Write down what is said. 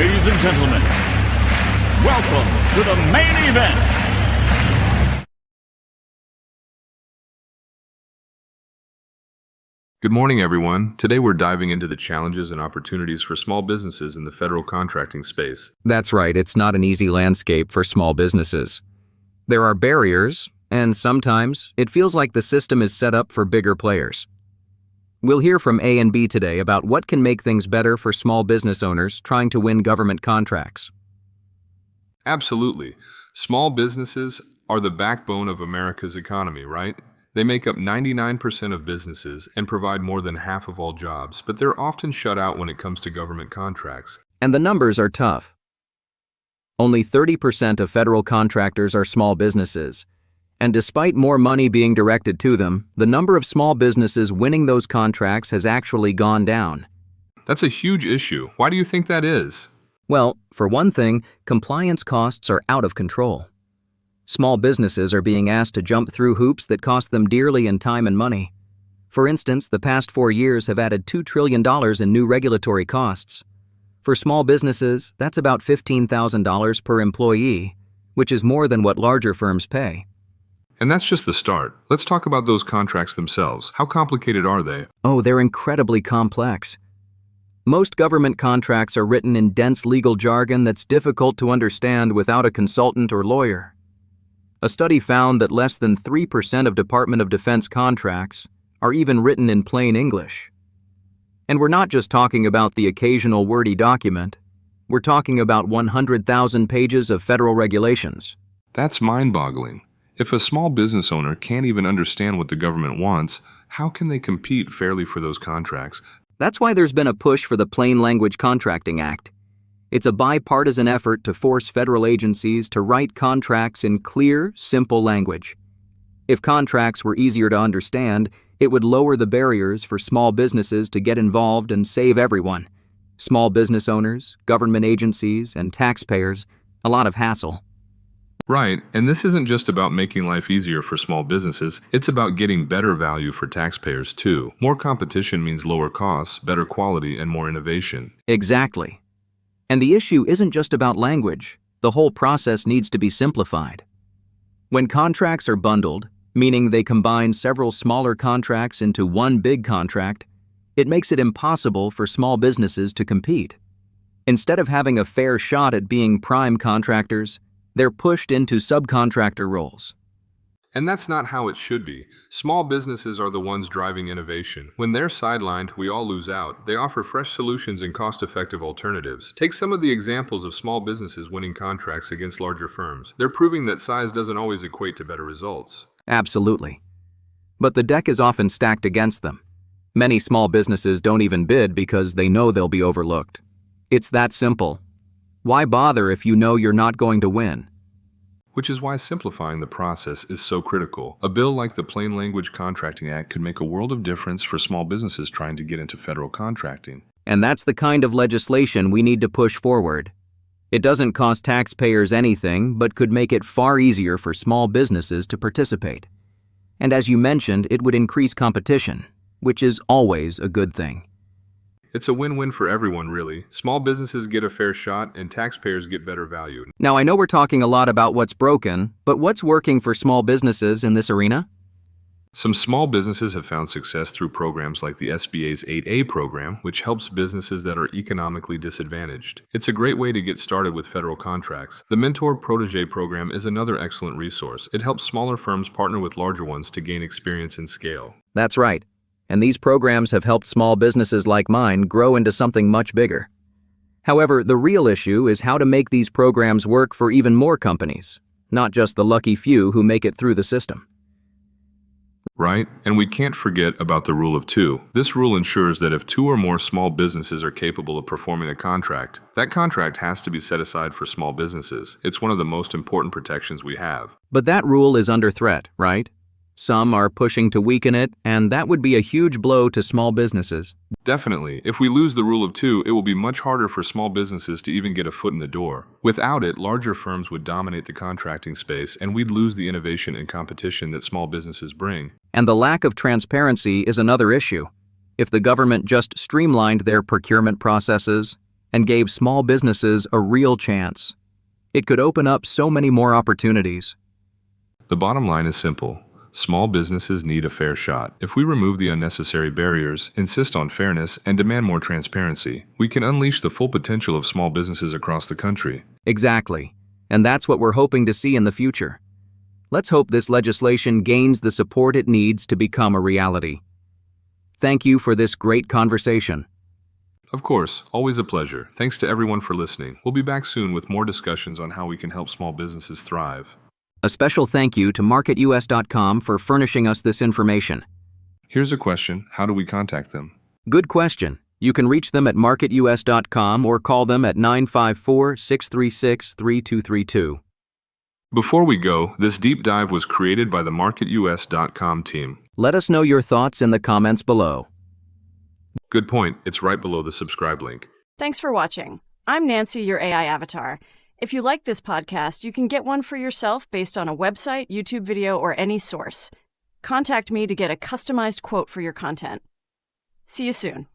Ladies and gentlemen, welcome to the main event. Good morning, everyone. Today we're diving into the challenges and opportunities for small businesses in the federal contracting space. That's right, it's not an easy landscape for small businesses. There are barriers, and sometimes it feels like the system is set up for bigger players. We'll hear from A and B today about what can make things better for small business owners trying to win government contracts. Absolutely. Small businesses are the backbone of America's economy, right? They make up 99% of businesses and provide more than half of all jobs, but they're often shut out when it comes to government contracts. And the numbers are tough. Only 30% of federal contractors are small businesses. And despite more money being directed to them, the number of small businesses winning those contracts has actually gone down. That's a huge issue. Why do you think that is? Well, for one thing, compliance costs are out of control. Small businesses are being asked to jump through hoops that cost them dearly in time and money. For instance, the past 4 years have added $2 trillion in new regulatory costs. For small businesses, that's about $15,000 per employee, which is more than what larger firms pay. And that's just the start. Let's talk about those contracts themselves. How complicated are they? Oh, they're incredibly complex. Most government contracts are written in dense legal jargon that's difficult to understand without a consultant or lawyer. A study found that less than 3% of Department of Defense contracts are even written in plain English. And we're not just talking about the occasional wordy document. We're talking about 100,000 pages of federal regulations. That's mind-boggling. If a small business owner can't even understand what the government wants, how can they compete fairly for those contracts? That's why there's been a push for the Plain Language Contracting Act. It's a bipartisan effort to force federal agencies to write contracts in clear, simple language. If contracts were easier to understand, it would lower the barriers for small businesses to get involved and save everyone. Small business owners, government agencies, and taxpayers, a lot of hassle. Right, and this isn't just about making life easier for small businesses, it's about getting better value for taxpayers too. More competition means lower costs, better quality, and more innovation. Exactly. And the issue isn't just about language. The whole process needs to be simplified. When contracts are bundled, meaning they combine several smaller contracts into one big contract, it makes it impossible for small businesses to compete. Instead of having a fair shot at being prime contractors, they're pushed into subcontractor roles. And that's not how it should be. Small businesses are the ones driving innovation. When they're sidelined, we all lose out. They offer fresh solutions and cost-effective alternatives. Take some of the examples of small businesses winning contracts against larger firms. They're proving that size doesn't always equate to better results. Absolutely. But the deck is often stacked against them. Many small businesses don't even bid because they know they'll be overlooked. It's that simple. Why bother if you know you're not going to win? Which is why simplifying the process is so critical. A bill like the Plain Language Contracting Act could make a world of difference for small businesses trying to get into federal contracting. And that's the kind of legislation we need to push forward. It doesn't cost taxpayers anything, but could make it far easier for small businesses to participate. And as you mentioned, it would increase competition, which is always a good thing. It's a win-win for everyone, really. Small businesses get a fair shot, and taxpayers get better value. Now, I know we're talking a lot about what's broken, but what's working for small businesses in this arena? Some small businesses have found success through programs like the SBA's 8A program, which helps businesses that are economically disadvantaged. It's a great way to get started with federal contracts. The Mentor Protégé program is another excellent resource. It helps smaller firms partner with larger ones to gain experience and scale. That's right. And these programs have helped small businesses like mine grow into something much bigger. However, the real issue is how to make these programs work for even more companies, not just the lucky few who make it through the system. Right? And we can't forget about the rule of two. This rule ensures that if 2 or more small businesses are capable of performing a contract, that contract has to be set aside for small businesses. It's one of the most important protections we have. But that rule is under threat, right? Some are pushing to weaken it, and that would be a huge blow to small businesses. Definitely. If we lose the rule of two, it will be much harder for small businesses to even get a foot in the door. Without it, larger firms would dominate the contracting space, and we'd lose the innovation and competition that small businesses bring. And the lack of transparency is another issue. If the government just streamlined their procurement processes, and gave small businesses a real chance. It could open up so many more opportunities. The bottom line is simple. Small businesses need a fair shot. If we remove the unnecessary barriers, insist on fairness, and demand more transparency, we can unleash the full potential of small businesses across the country. Exactly. And that's what we're hoping to see in the future. Let's hope this legislation gains the support it needs to become a reality. Thank you for this great conversation. Of course, always a pleasure. Thanks to everyone for listening. We'll be back soon with more discussions on how we can help small businesses thrive. A special thank you to MarketUS.com for furnishing us this information. Here's a question. How do we contact them? Good question. You can reach them at MarketUS.com or call them at 954-636-3232. Before we go, this deep dive was created by the MarketUS.com team. Let us know your thoughts in the comments below. Good point. It's right below the subscribe link. Thanks for watching. I'm Nancy, your AI avatar. If you like this podcast, you can get one for yourself based on a website, YouTube video, or any source. Contact me to get a customized quote for your content. See you soon.